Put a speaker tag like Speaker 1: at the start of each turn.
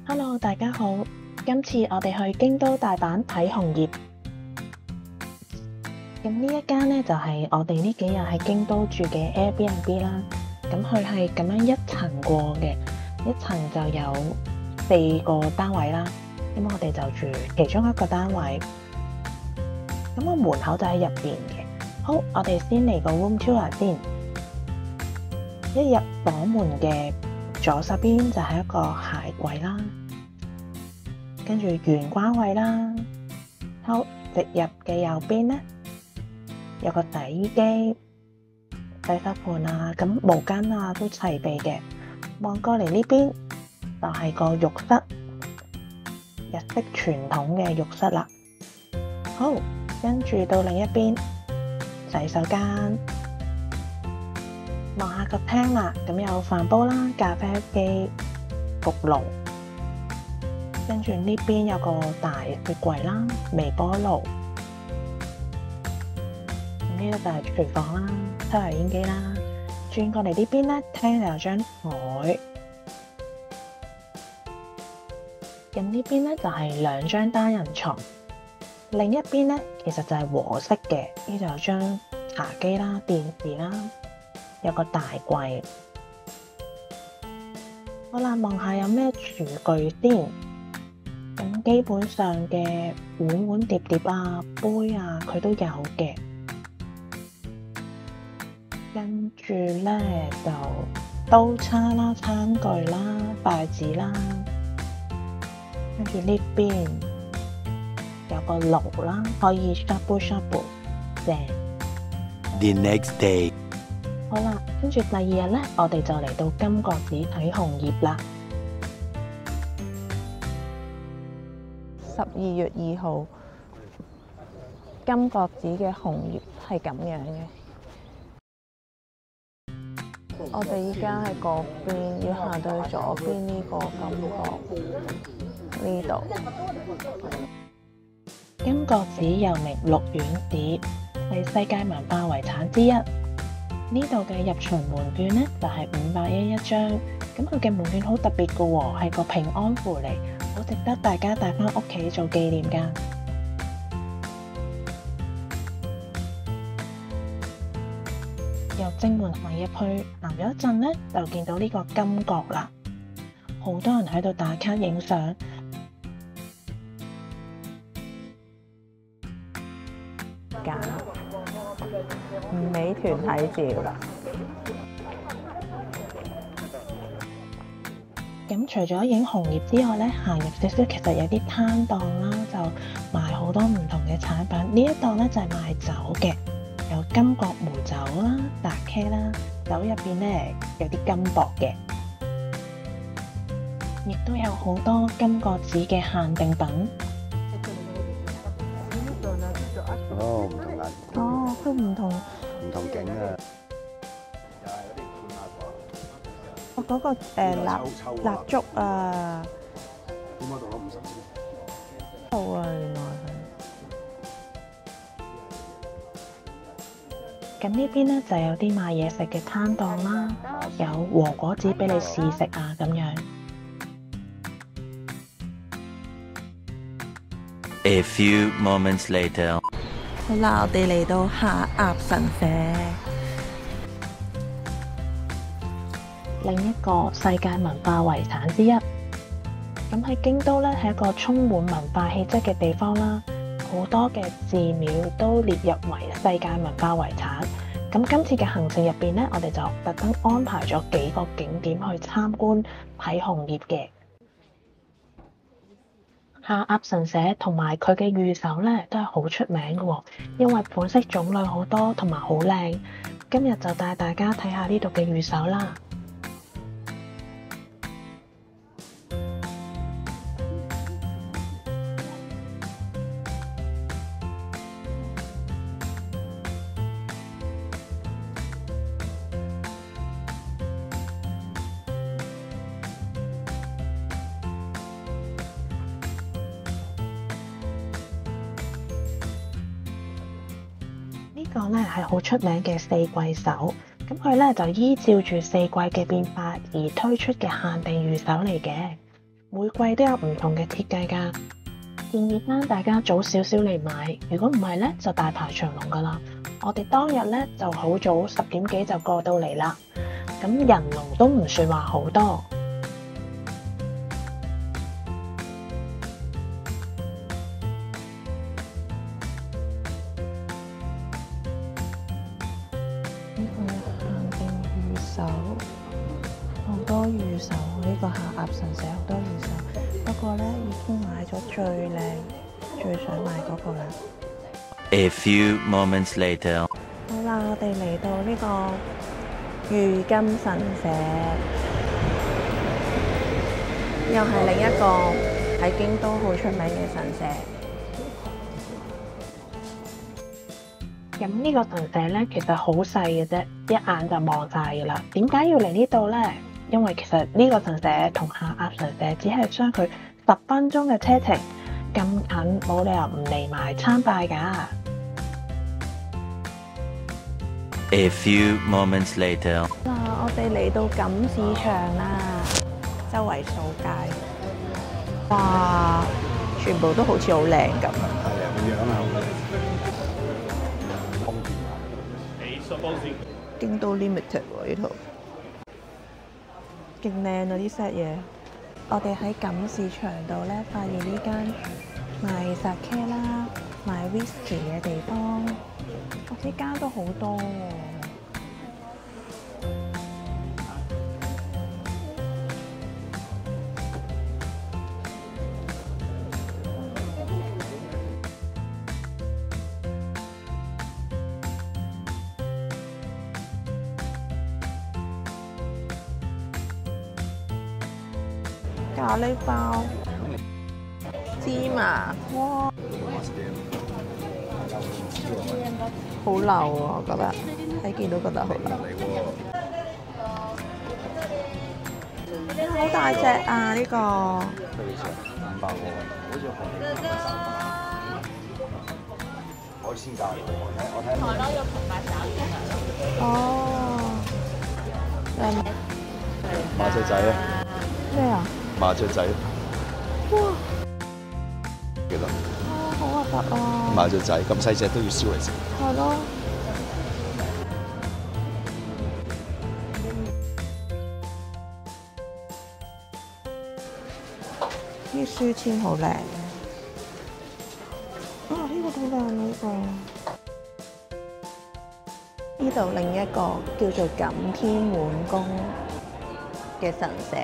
Speaker 1: Hello，大家好，今次我哋去京都大阪睇紅葉。咁呢一間呢，就係我哋呢幾日喺京都住嘅 Airbnb 啦。咁佢係咁樣一層過嘅，一層就有4個單位啦。咁我哋就住其中一個單位。咁個門口就喺入邊嘅。好，我哋先嚟個 room tour 先。一入房門嘅左手邊就係一個鞋櫃啦，跟住玄關位啦。好，直入嘅右邊呢，有個洗衣機、洗手盤啊，咁毛巾啊都齊備嘅。望過嚟呢邊就係個浴室，日式傳統嘅浴室啦。好，跟住到另一邊洗手間。望下個廳啦，咁有飯煲啦、咖啡機、焗爐，跟住呢邊有個大雪櫃啦、微波爐，咁呢度就係廚房啦、抽油煙機啦。轉過嚟呢邊咧，廳就有張台，咁呢邊咧就係2張單人床，另一邊咧其實就係和式嘅，呢度有張茶几啦、電視啦。有個大櫃，好啦，望下有咩廚具先。咁基本上嘅碗碗碟碟啊、杯啊，佢都有嘅。跟住咧就刀叉啦、餐具啦、筷子啦。跟住呢邊有個爐啦，可以 shabu 正。
Speaker 2: The next day。
Speaker 1: 好啦，跟住第2日咧，我哋就嚟到金閣寺睇紅葉啦。12月2號，金閣寺嘅紅葉係咁樣嘅。我哋依家喺嗰邊，要行到去左邊呢個金閣呢度。金閣寺又名鹿苑寺，係世界文化遺產之一。呢度嘅入場門券呢，就係500円一張，咁佢嘅門券好特別嘅喎，係個平安符嚟，好值得大家帶返屋企做紀念㗎。由正門行入去，行咗一陣呢，就見到呢個金閣啦，好多人喺度打卡影相。美團睇照啦。咁除咗影紅葉之外咧，行入少少其實有啲攤檔啦，就賣好多唔同嘅產品。呢一檔咧就係賣酒嘅，有金閣梅酒啦、達 K 啦，酒入邊咧有啲金箔嘅，亦都有好多金閣寺嘅限定品。
Speaker 2: 哦，唔同顏。
Speaker 1: 哦，佢唔同
Speaker 2: 景啊！
Speaker 1: 我嗰個蠟燭啊，
Speaker 2: 點解度攞50先？
Speaker 1: 好啊，原來係。咁呢邊咧就有啲賣嘢食嘅攤檔啦，有和果子俾你試食啊咁樣。
Speaker 2: A few moments later。
Speaker 1: 好啦，我哋嚟到下鴨神社，另一個世界文化遺產之一。咁喺京都咧係一個充滿文化氣質嘅地方啦，好多嘅寺廟都列入為世界文化遺產。咁今次嘅行程入邊咧，我哋就特登安排咗幾個景點去參觀睇紅葉嘅。下鴨神社同埋佢嘅御守咧都係好出名嘅喎，因為款式種類好多同埋好靚。今日就帶大家睇下呢度嘅御守啦。呢個咧係好出名嘅四季手，咁佢咧就依照住四季嘅變化而推出嘅限定御守嚟嘅。每季都有唔同嘅設計㗎。建議翻大家早少少嚟買，如果唔係咧就大排長龍㗎啦。我哋當日咧就好早10點幾就過到嚟啦，咁人龍都唔算話好多。呢個限定預售，好多預售，呢個下鴨神社好多預售。不過咧已經買咗最靚、最想買嗰個啦。
Speaker 2: A few moments later.
Speaker 1: 好啦，我哋嚟到呢個御金神社，又係另一個喺京都好出名嘅神社。咁呢個神社咧，其實好細嘅啫，一眼就望晒㗎啦。點解要嚟呢度咧？因為其實呢個神社同下鴨神社只係相距10分鐘嘅車程，咁近冇理由唔嚟埋參拜㗎。
Speaker 2: A few moments later.
Speaker 1: 嗱，我哋嚟到錦市場啦，周圍掃街，哇，全部都好似好靚咁。京都 Limited 喎呢套，勁靚啊啲 set 嘢。我哋喺錦市場度咧，發現呢間賣 sake 啦、賣 whisky 嘅地方，呢間都好多喎。咖喱包、芝麻，哇，好流啊！我覺得睇見都覺得好流。好大隻啊！呢個
Speaker 2: 500個，好似海鮮價嚟嘅，我睇。海螺肉同埋炒魚。
Speaker 1: 哦，
Speaker 2: 麻雀仔啊！
Speaker 1: 咩啊？
Speaker 2: 麻雀仔。
Speaker 1: 哇！
Speaker 2: 幾多？
Speaker 1: 好核突啊！
Speaker 2: 麻雀仔咁細隻都要燒嚟食。
Speaker 1: 係咯。啲書籤好靚。啊！呢個好靚呢個。呢度另一個叫做錦天滿宮嘅神社。